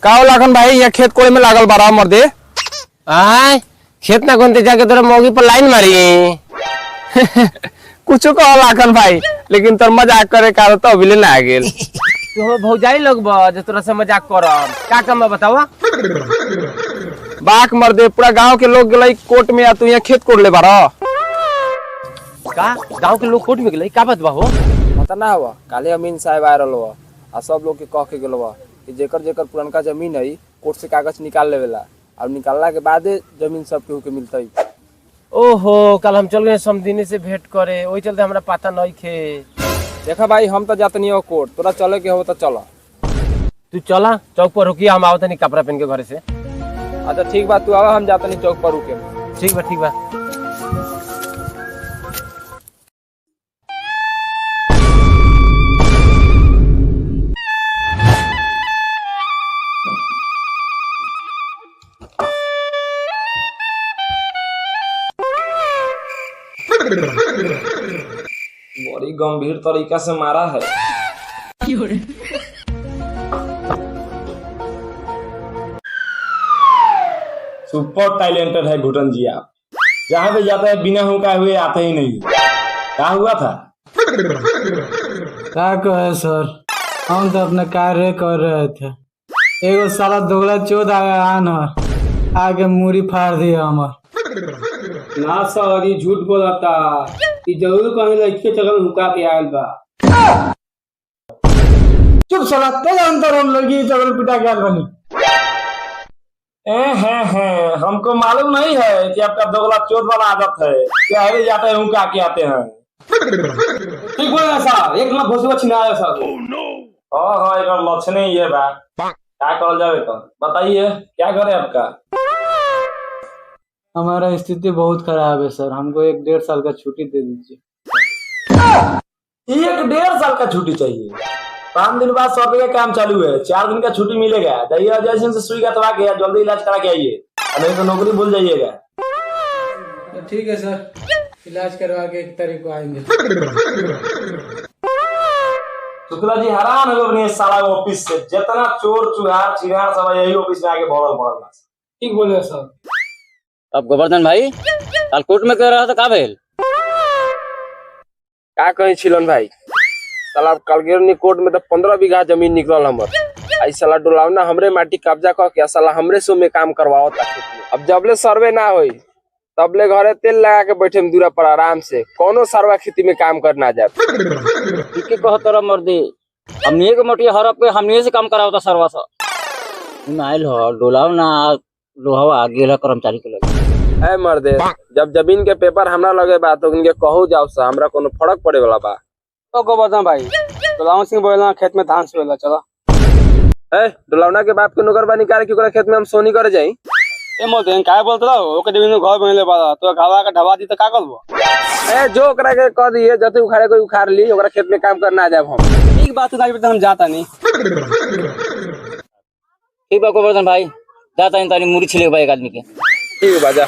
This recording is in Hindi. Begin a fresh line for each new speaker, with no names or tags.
का लाखन भाई यहाँ खेत कोड़े में लागल बारा मर्दे।
आय खेत ना कोनते जाके तोरा मौगी पर लाइन मारी।
कुछ कहो लाखन भाई, लेकिन तोर मजाक करे का तो अभी ना आ गेल।
तो भौजाई लोग जो तोरा से मजाक करम का काम बतावा।
बाक मर्दे पूरा गांव के लोग गए कोर्ट में, तू यहाँ खेत कोड़ ले बारा।
का गांव के लोग कोर्ट में गए का बात बा हो?
पता ना हुआ काले अमीन साहब आ रहा आ सब लोग के कह के गेल कि जेकर जेकर पुरनका जमीन है कोर्ट से कागज निकाल लेवेला और निकालला के बादे जमीन सब केहू के मिलतई।
ओहो कल हम चल गए समदिनी से भेंट करे, वही चलते हमरा पता नहीं खे।
देखा भाई हम तो जाते नहीं हो कोर्ट, तोरा चले के हो तो चला।
तू चला चौक पर रुकी, हम आवत नहीं कपड़ा पहन के घरे से।
अच्छा ठीक बा, तू आवा, हम जाते नहीं चौक पर रुके।
ठीक बा ठीक बा।
बड़ी गंभीर तरीका से मारा है।
सुपर टैलेंटेड है घुटन जी आप। जहाँ पे जाता है बिना हुक्का हुए आते ही नहीं। क्या हुआ था?
क्या कहे सर, हम तो अपना कार्य कर रहे थे, एगो साला दोगला चोद आया आगे मूड़ी फाड़ दिया हमार।
ना सर ये झूठ बोलता, ये जरूर कहीं लड़की के चक्कर में हुक्का के आयल बा।
चुप साला, तेरे अंदर हम लड़की के चक्कर में पिटा के आयल बनी।
हैं हमको मालूम नहीं है कि आपका दोगला चोट वाला आदत है। क्या है जाते हैं हुक्का के आते हैं।
ठीक बोले सर, एक ना भोसवा छिना आया सर।
हाँ एक लक्षण ही है बा। क्या कर जावे तो बताइए क्या करे आपका?
हमारा स्थिति बहुत खराब है सर, हमको 1-1.5 साल का छुट्टी दे दीजिए।
1-1.5 साल का छुट्टी चाहिए? 5 दिन बाद 100 रुपये का काम चालू है, 4 दिन का छुट्टी मिलेगा। जाइए जैसे से सुई कटवा के जल्दी इलाज करा के आइए, नहीं तो नौकरी भूल जाइएगा।
तो ठीक है सर, इलाज करवा के 1 तारीख को आएंगे।
शुक्ला जी हैरान हो गए साला ऑफिस से, जितना चोर चुहार चिरार सब यही ऑफिस में आके भरल पड़ल।
ठीक बोले सर।
अब गोवर्धन भाई कल कोर्ट में कह रहा था का भेल?
का कही छिलन भाई, साला कलगिरनी कोर्ट में तो 15 बीघा जमीन निकलल हमर। आई साला डोलावना हमरे माटी कब्जा कर के साला हमरे सो में काम करवाओ था। अब जबले सर्वे ना होई तबले घरे तेल लगा के बैठे में दूरा पर आराम से, कोनो सरवा खेती में काम करना जाए।
ठीक है कहो तोरा मर्दी, हमनी के मटिया हरप के हमनी से काम करावता सरवा सा। आइल हो डोलाव ना लोहवा आगे ला कर्मचारी के लगे।
ए मर्दे, जब जमीन के पेपर हमरा लगे बा तो उनके कहू जाओ सा, हमरा कोनो फर्क पड़े वाला बा?
तो गोवर्धन भाई डोलाव सिंह बोला खेत में धान सोला चला।
ए डोलावना के बाप के नौकर बा निकाल के ओकरा खेत में हम सोनी करे जाई।
ए मोते काय बोलत रहो, ओके जमीन में घर बनले बा तो घावा का ढवा दी त का करबो?
ए जो ओकरा के कह दिए जते उखाड़े कोई उखाड़ ली, ओकरा खेत में काम करना जाए हम।
ठीक बात है, हम जाता नहीं।
ठीक बा गोवर्धन भाई, जाता इन तारी मुड़ी छिले बा एक आदमी के।
ठीक है बाजा।